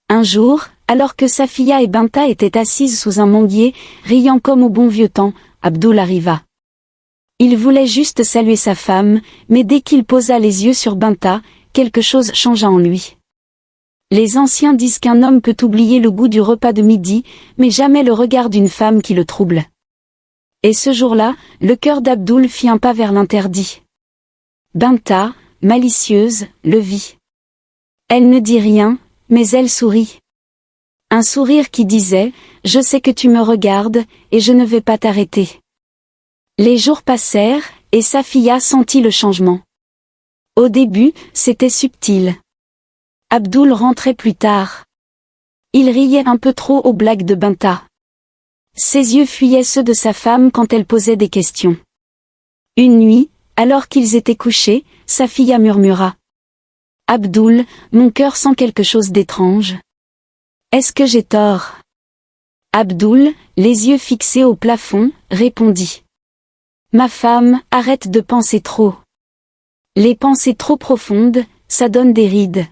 Un jour, alors que Safiya et Binta étaient assises sous un manguier, riant comme au bon vieux temps, Abdul arriva. Il voulait juste saluer sa femme, mais dès qu'il posa les yeux sur Binta, quelque chose changea en lui. Les anciens disent qu'un homme peut oublier le goût du repas de midi, mais jamais le regard d'une femme qui le trouble. Et ce jour-là, le cœur d'Abdul fit un pas vers l'interdit. Binta, malicieuse, le vit. Elle ne dit rien, mais elle sourit. Un sourire qui disait « Je sais que tu me regardes, et je ne vais pas t'arrêter ». Les jours passèrent, et Safiya sentit le changement. Au début, c'était subtil. Abdul rentrait plus tard. Il riait un peu trop aux blagues de Binta. Ses yeux fuyaient ceux de sa femme quand elle posait des questions. Une nuit, alors qu'ils étaient couchés, Safiya murmura. « Abdul, mon cœur sent quelque chose d'étrange. Est-ce que j'ai tort ?» Abdul, les yeux fixés au plafond, répondit. « Ma femme, arrête de penser trop. Les pensées trop profondes, ça donne des rides. »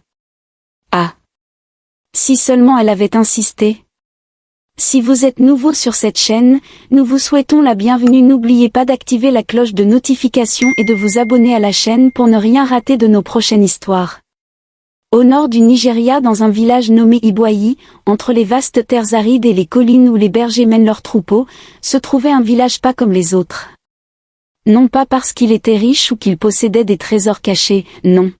Ah! Si seulement elle avait insisté. Si vous êtes nouveau sur cette chaîne, nous vous souhaitons la bienvenue. N'oubliez pas d'activer la cloche de notification et de vous abonner à la chaîne pour ne rien rater de nos prochaines histoires. Au nord du Nigeria, dans un village nommé Iboyi, entre les vastes terres arides et les collines où les bergers mènent leurs troupeaux, se trouvait un village pas comme les autres. Non pas parce qu'il était riche ou qu'il possédait des trésors cachés, non.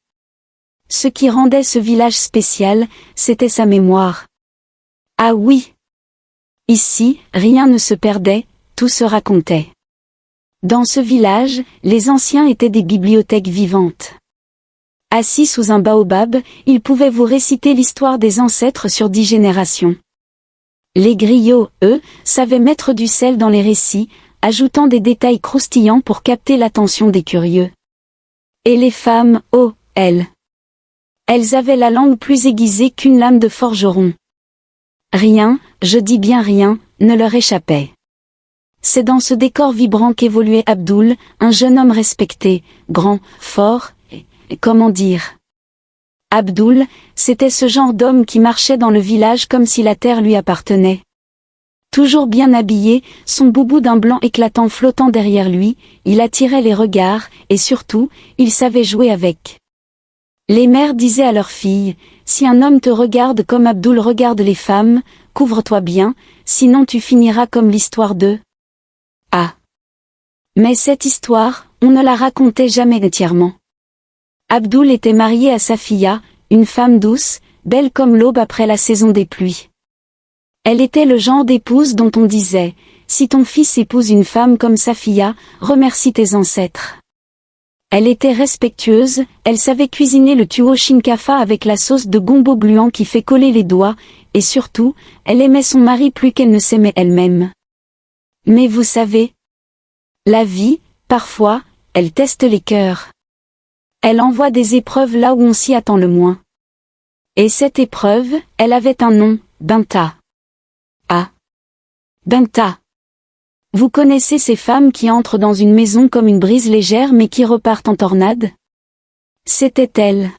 Ce qui rendait ce village spécial, c'était sa mémoire. Ah oui! Ici, rien ne se perdait, tout se racontait. Dans ce village, les anciens étaient des bibliothèques vivantes. Assis sous un baobab, ils pouvaient vous réciter l'histoire des ancêtres sur 10 générations. Les griots, eux, savaient mettre du sel dans les récits, ajoutant des détails croustillants pour capter l'attention des curieux. Et les femmes, oh, elles avaient la langue plus aiguisée qu'une lame de forgeron. Rien, je dis bien rien, ne leur échappait. C'est dans ce décor vibrant qu'évoluait Abdul, un jeune homme respecté, grand, fort, et comment dire. Abdul, c'était ce genre d'homme qui marchait dans le village comme si la terre lui appartenait. Toujours bien habillé, son boubou d'un blanc éclatant flottant derrière lui, il attirait les regards, et surtout, il savait jouer avec. Les mères disaient à leurs filles, « Si un homme te regarde comme Abdul regarde les femmes, couvre-toi bien, sinon tu finiras comme l'histoire de... » Ah! Mais cette histoire, on ne la racontait jamais entièrement. Abdul était marié à Safiya, une femme douce, belle comme l'aube après la saison des pluies. Elle était le genre d'épouse dont on disait, « Si ton fils épouse une femme comme Safiya, remercie tes ancêtres. » Elle était respectueuse, elle savait cuisiner le tuwo shinkafa avec la sauce de gombo gluant qui fait coller les doigts, et surtout, elle aimait son mari plus qu'elle ne s'aimait elle-même. Mais vous savez, la vie, parfois, elle teste les cœurs. Elle envoie des épreuves là où on s'y attend le moins. Et cette épreuve, elle avait un nom, Binta. Ah! Binta! Vous connaissez ces femmes qui entrent dans une maison comme une brise légère mais qui repartent en tornade? C'était elle.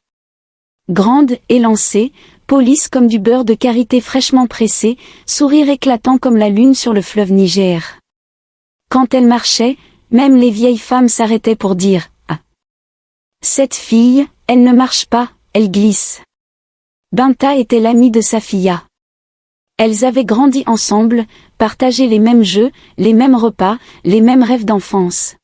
Grande, élancée, police comme du beurre de karité fraîchement pressé, sourire éclatant comme la lune sur le fleuve Niger. Quand elle marchait, même les vieilles femmes s'arrêtaient pour dire « Ah! Cette fille, elle ne marche pas, elle glisse. » Binta était l'amie de Safiya. Elles avaient grandi ensemble, partagé les mêmes jeux, les mêmes repas, les mêmes rêves d'enfance.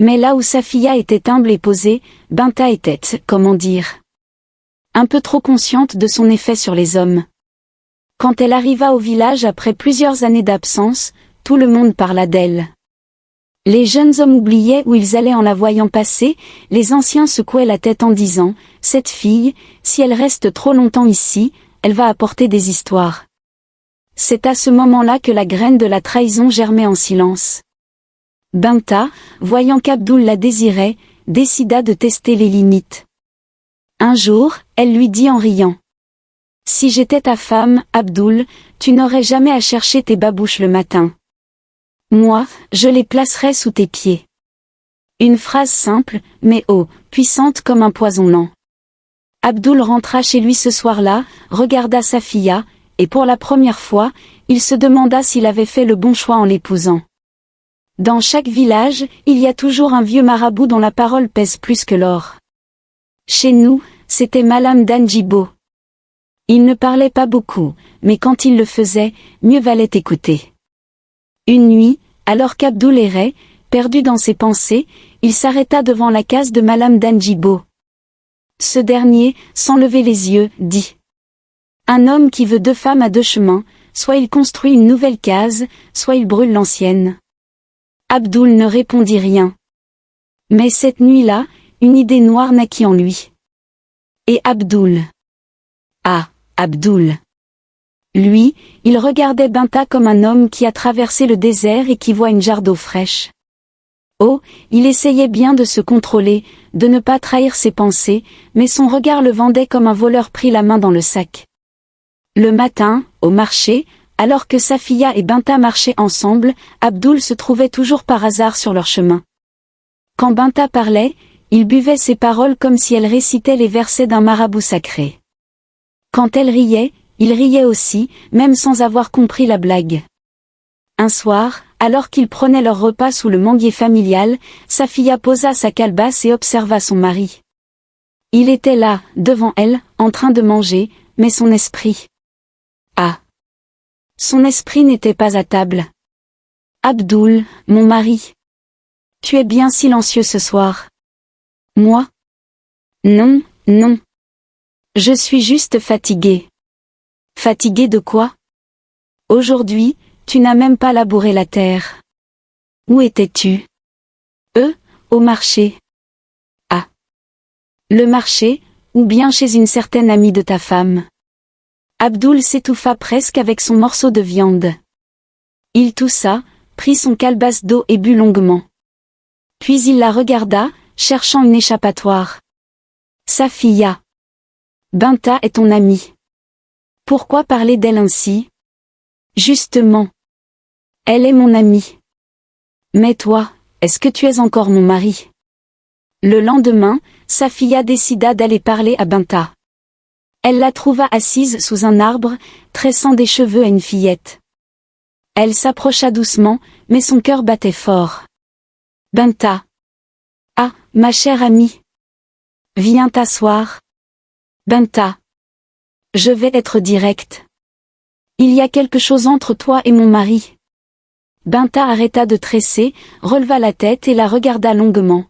Mais là où Safiya était humble et posée, Binta était, comment dire, un peu trop consciente de son effet sur les hommes. Quand elle arriva au village après plusieurs années d'absence, tout le monde parla d'elle. Les jeunes hommes oubliaient où ils allaient en la voyant passer, les anciens secouaient la tête en disant « Cette fille, si elle reste trop longtemps ici, elle va apporter des histoires. » C'est à ce moment-là que la graine de la trahison germait en silence. Binta, voyant qu'Abdul la désirait, décida de tester les limites. Un jour, elle lui dit en riant. « Si j'étais ta femme, Abdul, tu n'aurais jamais à chercher tes babouches le matin. Moi, je les placerais sous tes pieds. » Une phrase simple, mais puissante comme un poison lent. Abdul rentra chez lui ce soir-là, regarda Safiya, et pour la première fois, il se demanda s'il avait fait le bon choix en l'épousant. Dans chaque village, il y a toujours un vieux marabout dont la parole pèse plus que l'or. Chez nous, c'était Malam Danjibo. Il ne parlait pas beaucoup, mais quand il le faisait, mieux valait écouter. Une nuit, alors qu'Abdul errait, perdu dans ses pensées, il s'arrêta devant la case de Malam Danjibo. Ce dernier, sans lever les yeux, dit: Un homme qui veut 2 femmes a 2 chemins, soit il construit une nouvelle case, soit il brûle l'ancienne. Abdul ne répondit rien. Mais cette nuit-là, une idée noire naquit en lui. Et Abdul? Ah, Abdul. Lui, il regardait Binta comme un homme qui a traversé le désert et qui voit une jarre d'eau fraîche. Oh, il essayait bien de se contrôler, de ne pas trahir ses pensées, mais son regard le vendait comme un voleur pris la main dans le sac. Le matin, au marché, alors que Safiya et Binta marchaient ensemble, Abdul se trouvait toujours par hasard sur leur chemin. Quand Binta parlait, il buvait ses paroles comme si elle récitait les versets d'un marabout sacré. Quand elle riait, il riait aussi, même sans avoir compris la blague. Un soir, alors qu'ils prenaient leur repas sous le manguier familial, Safiya posa sa calebasse et observa son mari. Il était là, devant elle, en train de manger, mais son esprit... Ah! Son esprit n'était pas à table. Abdul, mon mari. Tu es bien silencieux ce soir. Moi? Non, non. Je suis juste fatiguée. Fatiguée de quoi? Aujourd'hui, tu n'as même pas labouré la terre. Où étais-tu? Au marché. Ah. Le marché, ou bien chez une certaine amie de ta femme. Abdul s'étouffa presque avec son morceau de viande. Il toussa, prit son calebasse d'eau et but longuement. Puis il la regarda, cherchant une échappatoire. Safiya. Binta est ton amie. Pourquoi parler d'elle ainsi? Justement. Elle est mon amie. Mais toi, est-ce que tu es encore mon mari? Le lendemain, Safiya décida d'aller parler à Binta. Elle la trouva assise sous un arbre, tressant des cheveux à une fillette. Elle s'approcha doucement, mais son cœur battait fort. Binta. Ah, ma chère amie. Viens t'asseoir. Binta. Je vais être directe. Il y a quelque chose entre toi et mon mari. Binta arrêta de tresser, releva la tête et la regarda longuement.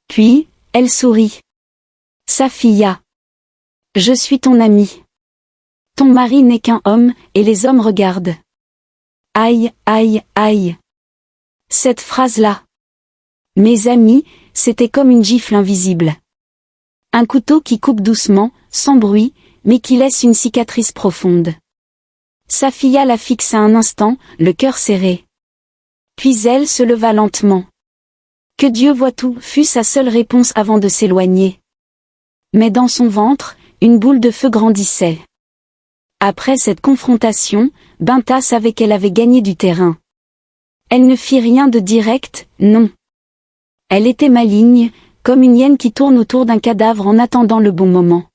Puis, elle sourit. Safiya. Je suis ton amie. Ton mari n'est qu'un homme, et les hommes regardent. Aïe, aïe, aïe. Cette phrase-là. Mes amis, c'était comme une gifle invisible. Un couteau qui coupe doucement, sans bruit, mais qui laisse une cicatrice profonde. Safiya la fixa un instant, le cœur serré. Puis elle se leva lentement. Que Dieu voit tout, fut sa seule réponse avant de s'éloigner. Mais dans son ventre, une boule de feu grandissait. Après cette confrontation, Binta savait qu'elle avait gagné du terrain. Elle ne fit rien de direct, non. Elle était maligne, comme une hyène qui tourne autour d'un cadavre en attendant le bon moment.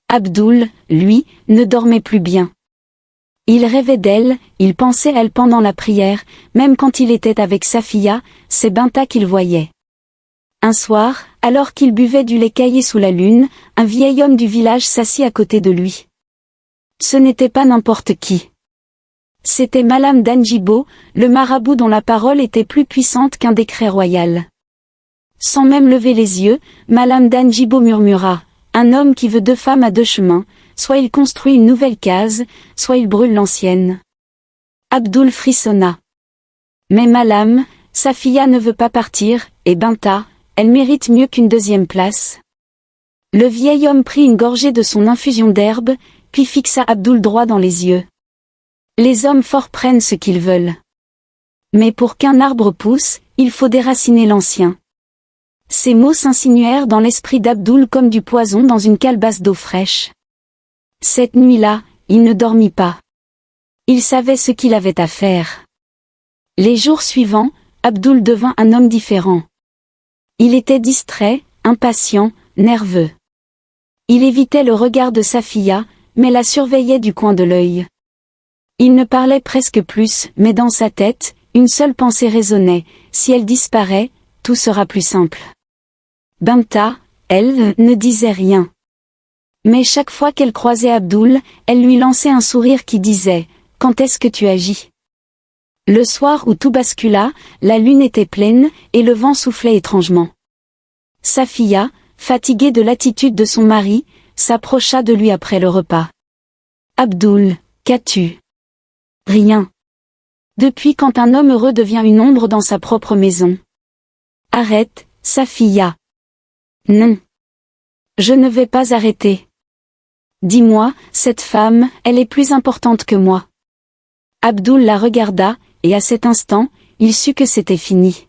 Abdul, lui, ne dormait plus bien. Il rêvait d'elle, il pensait à elle pendant la prière, même quand il était avec Safiya, c'est Binta qu'il voyait. Un soir, alors qu'il buvait du lait caillé sous la lune, un vieil homme du village s'assit à côté de lui. Ce n'était pas n'importe qui. C'était Malam Danjibo, le marabout dont la parole était plus puissante qu'un décret royal. Sans même lever les yeux, Malam Danjibo murmura, « Un homme qui veut 2 femmes a 2 chemins, soit il construit une nouvelle case, soit il brûle l'ancienne. » Abdul frissonna. Mais Malam, Safiya ne veut pas partir, et Binta, elle mérite mieux qu'une 2e place. Le vieil homme prit une gorgée de son infusion d'herbe, puis fixa Abdul droit dans les yeux. Les hommes forts prennent ce qu'ils veulent. Mais pour qu'un arbre pousse, il faut déraciner l'ancien. Ces mots s'insinuèrent dans l'esprit d'Abdul comme du poison dans une calebasse d'eau fraîche. Cette nuit-là, il ne dormit pas. Il savait ce qu'il avait à faire. Les jours suivants, Abdul devint un homme différent. Il était distrait, impatient, nerveux. Il évitait le regard de Safiya, mais la surveillait du coin de l'œil. Il ne parlait presque plus, mais dans sa tête, une seule pensée résonnait, si elle disparaît, tout sera plus simple. Benta, elle, ne disait rien. Mais chaque fois qu'elle croisait Abdul, elle lui lançait un sourire qui disait « Quand est-ce que tu agis ?» Le soir où tout bascula, la lune était pleine, et le vent soufflait étrangement. Safiya, fatiguée de l'attitude de son mari, s'approcha de lui après le repas. « Abdul, qu'as-tu » ? « Rien. Depuis quand un homme heureux devient une ombre dans sa propre maison ? » « Arrête, Safiya. »« Non. Je ne vais pas arrêter. Dis-moi, cette femme, elle est plus importante que moi. » Abdul la regarda, et à cet instant, il sut que c'était fini.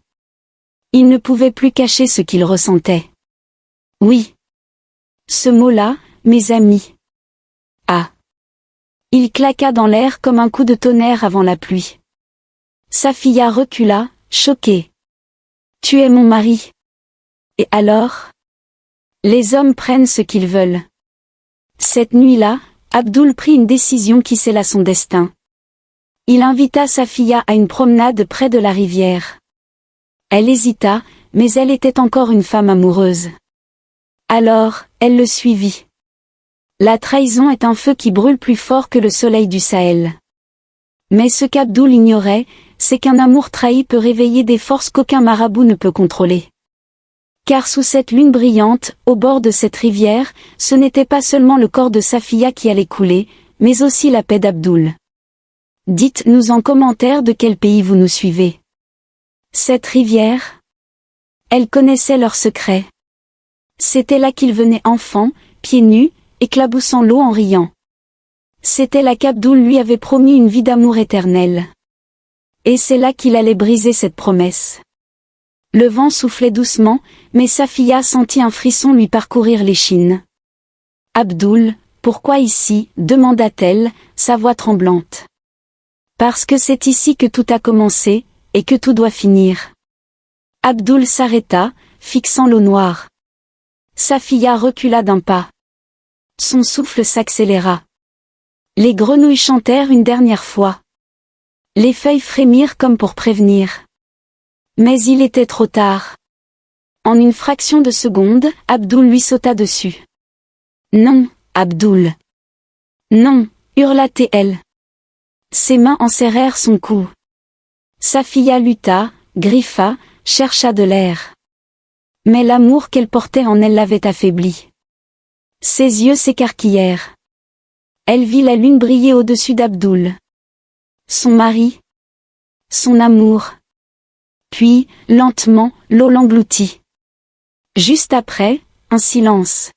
Il ne pouvait plus cacher ce qu'il ressentait. Oui. Ce mot-là, mes amis. Ah. Il claqua dans l'air comme un coup de tonnerre avant la pluie. Safiya recula, choquée. Tu es mon mari. Et alors ? Les hommes prennent ce qu'ils veulent. Cette nuit-là, Abdul prit une décision qui scella son destin. Il invita Safiya à une promenade près de la rivière. Elle hésita, mais elle était encore une femme amoureuse. Alors, elle le suivit. La trahison est un feu qui brûle plus fort que le soleil du Sahel. Mais ce qu'Abdul ignorait, c'est qu'un amour trahi peut réveiller des forces qu'aucun marabout ne peut contrôler. Car sous cette lune brillante, au bord de cette rivière, ce n'était pas seulement le corps de Safiya qui allait couler, mais aussi la paix d'Abdul. Dites-nous en commentaire de quel pays vous nous suivez. Cette rivière? Elle connaissait leurs secrets. C'était là qu'ils venaient enfants, pieds nus, éclaboussant l'eau en riant. C'était là qu'Abdul lui avait promis une vie d'amour éternel. Et c'est là qu'il allait briser cette promesse. Le vent soufflait doucement, mais Safiya sentit un frisson lui parcourir l'échine. « Abdul, pourquoi ici ?» demanda-t-elle, sa voix tremblante. « Parce que c'est ici que tout a commencé, et que tout doit finir. » Abdul s'arrêta, fixant l'eau noire. Safiya recula d'un pas. Son souffle s'accéléra. Les grenouilles chantèrent une dernière fois. Les feuilles frémirent comme pour prévenir. Mais il était trop tard. En une fraction de seconde, Abdul lui sauta dessus. « Non, Abdul. Non » hurla-t-elle. Ses mains enserrèrent son cou. Safiya lutta, griffa, chercha de l'air. Mais l'amour qu'elle portait en elle l'avait affaiblie. Ses yeux s'écarquillèrent. Elle vit la lune briller au-dessus d'Abdul. Son mari. Son amour. Puis, lentement, l'eau l'engloutit. Juste après, un silence.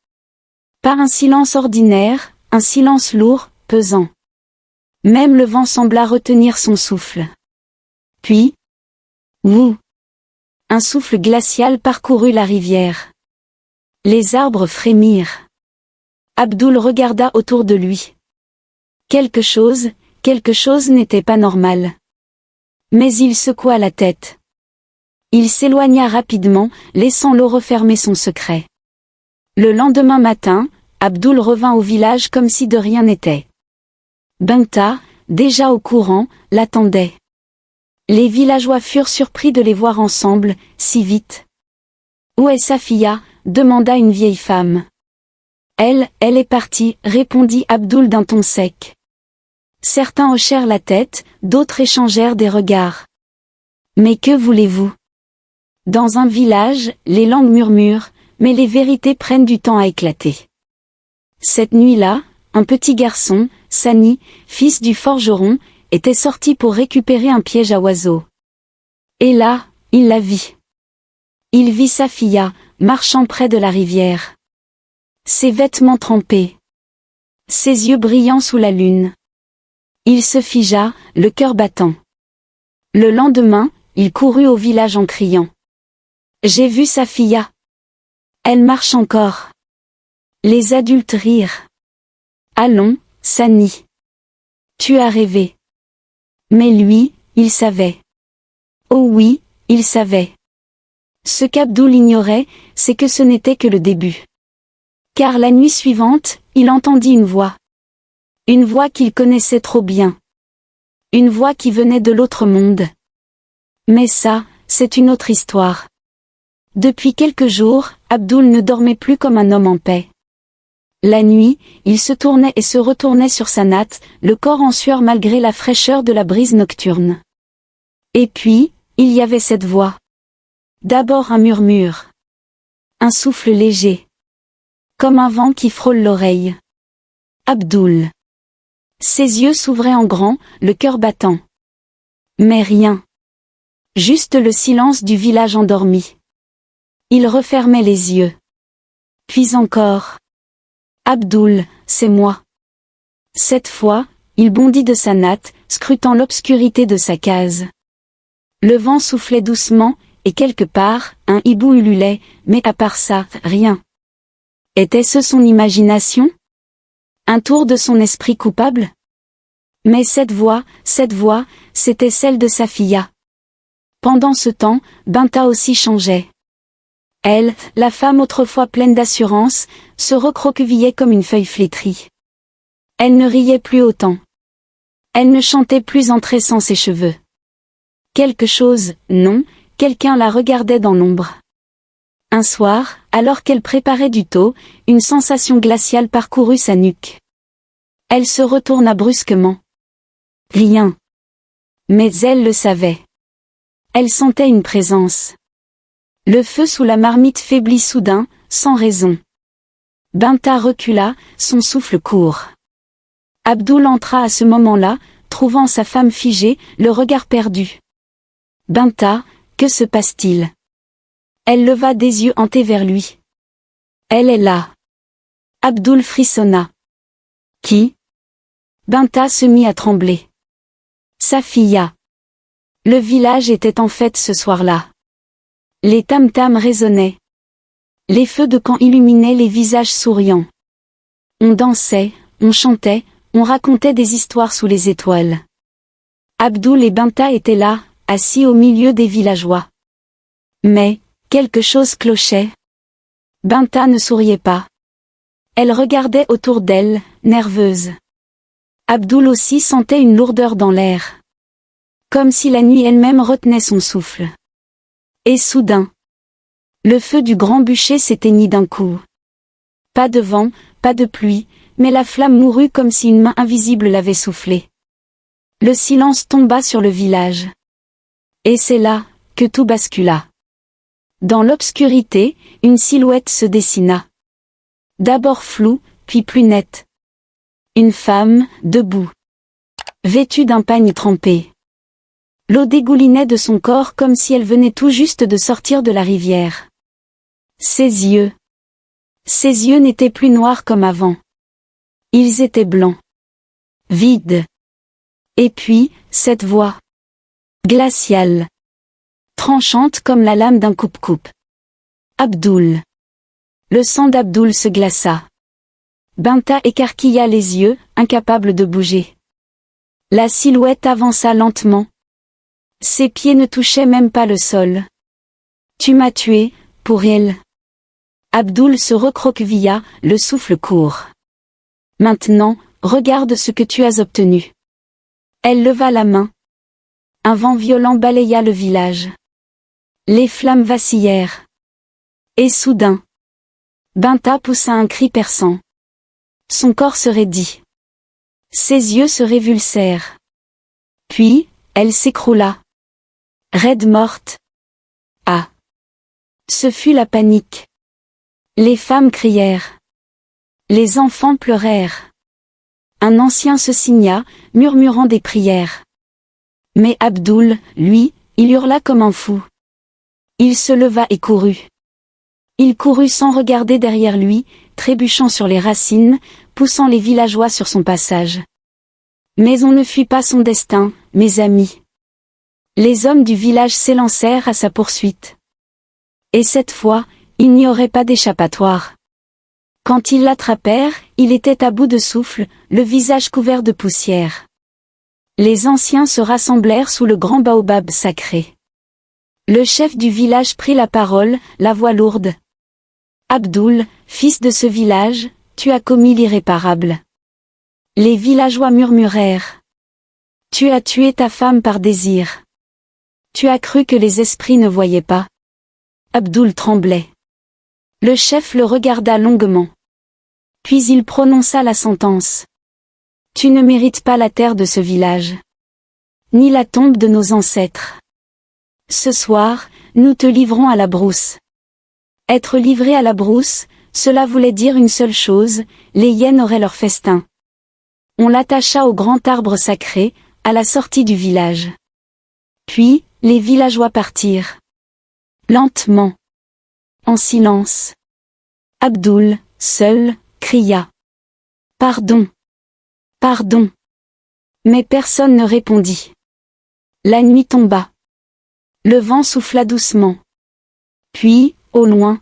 Pas un silence ordinaire, un silence lourd, pesant. Même le vent sembla retenir son souffle. Puis, wouh! Un souffle glacial parcourut la rivière. Les arbres frémirent. Abdul regarda autour de lui. Quelque chose n'était pas normal. Mais il secoua la tête. Il s'éloigna rapidement, laissant l'eau refermer son secret. Le lendemain matin, Abdul revint au village comme si de rien n'était. Benta, déjà au courant, l'attendait. Les villageois furent surpris de les voir ensemble, si vite. « Où est Safiya ?» demanda une vieille femme. « Elle est partie » répondit Abdul d'un ton sec. Certains hochèrent la tête, d'autres échangèrent des regards. « Mais que voulez-vous ? » Dans un village, les langues murmurent, mais les vérités prennent du temps à éclater. Cette nuit-là, un petit garçon, Sani, fils du forgeron, était sorti pour récupérer un piège à oiseaux. Et là, il la vit. Il vit Safiya, marchant près de la rivière. Ses vêtements trempés. Ses yeux brillants sous la lune. Il se figea, le cœur battant. Le lendemain, il courut au village en criant. « J'ai vu Safiya. Elle marche encore. » Les adultes rirent. « Allons, Sani. Tu as rêvé. » Mais lui, il savait. Oh oui, il savait. Ce qu'Abdul ignorait, c'est que ce n'était que le début. Car la nuit suivante, il entendit une voix. Une voix qu'il connaissait trop bien. Une voix qui venait de l'autre monde. Mais ça, c'est une autre histoire. Depuis quelques jours, Abdul ne dormait plus comme un homme en paix. La nuit, il se tournait et se retournait sur sa natte, le corps en sueur malgré la fraîcheur de la brise nocturne. Et puis, il y avait cette voix. D'abord un murmure. Un souffle léger. Comme un vent qui frôle l'oreille. Abdul. Ses yeux s'ouvraient en grand, le cœur battant. Mais rien. Juste le silence du village endormi. Il refermait les yeux. Puis encore. Abdul, c'est moi. Cette fois, il bondit de sa natte, scrutant l'obscurité de sa case. Le vent soufflait doucement, et quelque part, un hibou ululait, mais à part ça, rien. Était-ce son imagination? Un tour de son esprit coupable? Mais cette voix, c'était celle de Safiya. Pendant ce temps, Binta aussi changeait. Elle, la femme autrefois pleine d'assurance, se recroquevillait comme une feuille flétrie. Elle ne riait plus autant. Elle ne chantait plus en tressant ses cheveux. Quelque chose, non, quelqu'un la regardait dans l'ombre. Un soir, alors qu'elle préparait du thau, une sensation glaciale parcourut sa nuque. Elle se retourna brusquement. Rien. Mais elle le savait. Elle sentait une présence. Le feu sous la marmite faiblit soudain, sans raison. Binta recula, son souffle court. Abdul entra à ce moment-là, trouvant sa femme figée, le regard perdu. Binta, que se passe-t-il? Elle leva des yeux hantés vers lui. Elle est là. Abdul frissonna. Qui? Binta se mit à trembler. Safiya. Le village était en fête ce soir-là. Les tam-tams résonnaient. Les feux de camp illuminaient les visages souriants. On dansait, on chantait, on racontait des histoires sous les étoiles. Abdul et Binta étaient là, assis au milieu des villageois. Mais, quelque chose clochait. Binta ne souriait pas. Elle regardait autour d'elle, nerveuse. Abdul aussi sentait une lourdeur dans l'air. Comme si la nuit elle-même retenait son souffle. Et soudain, le feu du grand bûcher s'éteignit d'un coup. Pas de vent, pas de pluie, mais la flamme mourut comme si une main invisible l'avait soufflée. Le silence tomba sur le village. Et c'est là que tout bascula. Dans l'obscurité, une silhouette se dessina. D'abord floue, puis plus nette. Une femme, debout. Vêtue d'un pagne trempé. L'eau dégoulinait de son corps comme si elle venait tout juste de sortir de la rivière. Ses yeux. Ses yeux n'étaient plus noirs comme avant. Ils étaient blancs. Vides. Et puis, cette voix. Glaciale. Tranchante comme la lame d'un coupe-coupe. Abdul. Le sang d'Abdul se glaça. Binta écarquilla les yeux, incapable de bouger. La silhouette avança lentement. Ses pieds ne touchaient même pas le sol. Tu m'as tué, pour elle. Abdul se recroquevilla, le souffle court. Maintenant, regarde ce que tu as obtenu. Elle leva la main. Un vent violent balaya le village. Les flammes vacillèrent. Et soudain, Binta poussa un cri perçant. Son corps se raidit. Ses yeux se révulsèrent. Puis, elle s'écroula. Raide morte. Ah! Ce fut la panique. Les femmes crièrent. Les enfants pleurèrent. Un ancien se signa, murmurant des prières. Mais Abdul, lui, il hurla comme un fou. Il se leva et courut. Il courut sans regarder derrière lui, trébuchant sur les racines, poussant les villageois sur son passage. Mais on ne fuit pas son destin, mes amis. Les hommes du village s'élancèrent à sa poursuite. Et cette fois, il n'y aurait pas d'échappatoire. Quand ils l'attrapèrent, il était à bout de souffle, le visage couvert de poussière. Les anciens se rassemblèrent sous le grand baobab sacré. Le chef du village prit la parole, la voix lourde. Abdul, fils de ce village, tu as commis l'irréparable. Les villageois murmurèrent. Tu as tué ta femme par désir. Tu as cru que les esprits ne voyaient pas. Abdul tremblait. Le chef le regarda longuement. Puis il prononça la sentence. Tu ne mérites pas la terre de ce village. Ni la tombe de nos ancêtres. Ce soir, nous te livrons à la brousse. Être livré à la brousse, cela voulait dire une seule chose, les hyènes auraient leur festin. On l'attacha au grand arbre sacré, à la sortie du village. Puis, les villageois partirent. Lentement. En silence. Abdul, seul, cria. Pardon. Pardon. Mais personne ne répondit. La nuit tomba. Le vent souffla doucement. Puis, au loin,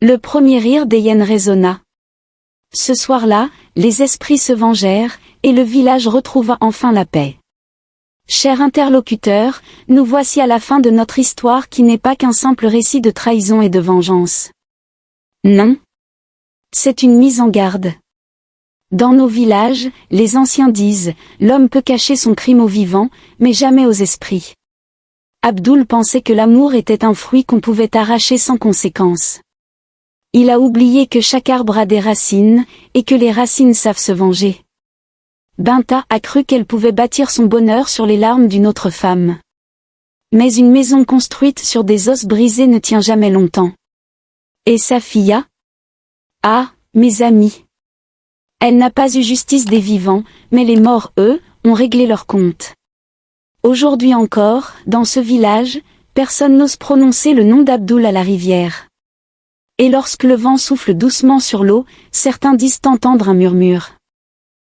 le premier rire des hyènes résonna. Ce soir-là, les esprits se vengèrent, et le village retrouva enfin la paix. Cher interlocuteur, nous voici à la fin de notre histoire qui n'est pas qu'un simple récit de trahison et de vengeance. Non. C'est une mise en garde. Dans nos villages, les anciens disent, l'homme peut cacher son crime aux vivants, mais jamais aux esprits. Abdul pensait que l'amour était un fruit qu'on pouvait arracher sans conséquence. Il a oublié que chaque arbre a des racines, et que les racines savent se venger. Binta a cru qu'elle pouvait bâtir son bonheur sur les larmes d'une autre femme. Mais une maison construite sur des os brisés ne tient jamais longtemps. Et Safiya? Ah, mes amis. Elle n'a pas eu justice des vivants, mais les morts, eux, ont réglé leur compte. Aujourd'hui encore, dans ce village, personne n'ose prononcer le nom d'Abdul à la rivière. Et lorsque le vent souffle doucement sur l'eau, certains disent entendre un murmure.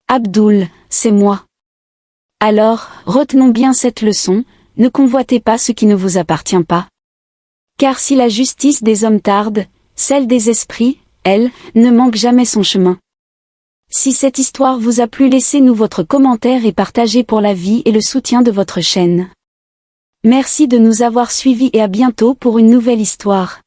Abdul, c'est moi. Alors, retenons bien cette leçon, ne convoitez pas ce qui ne vous appartient pas. Car si la justice des hommes tarde, celle des esprits, elle, ne manque jamais son chemin. Si cette histoire vous a plu, laissez-nous votre commentaire et partagez pour la vie et le soutien de votre chaîne. Merci de nous avoir suivis et à bientôt pour une nouvelle histoire.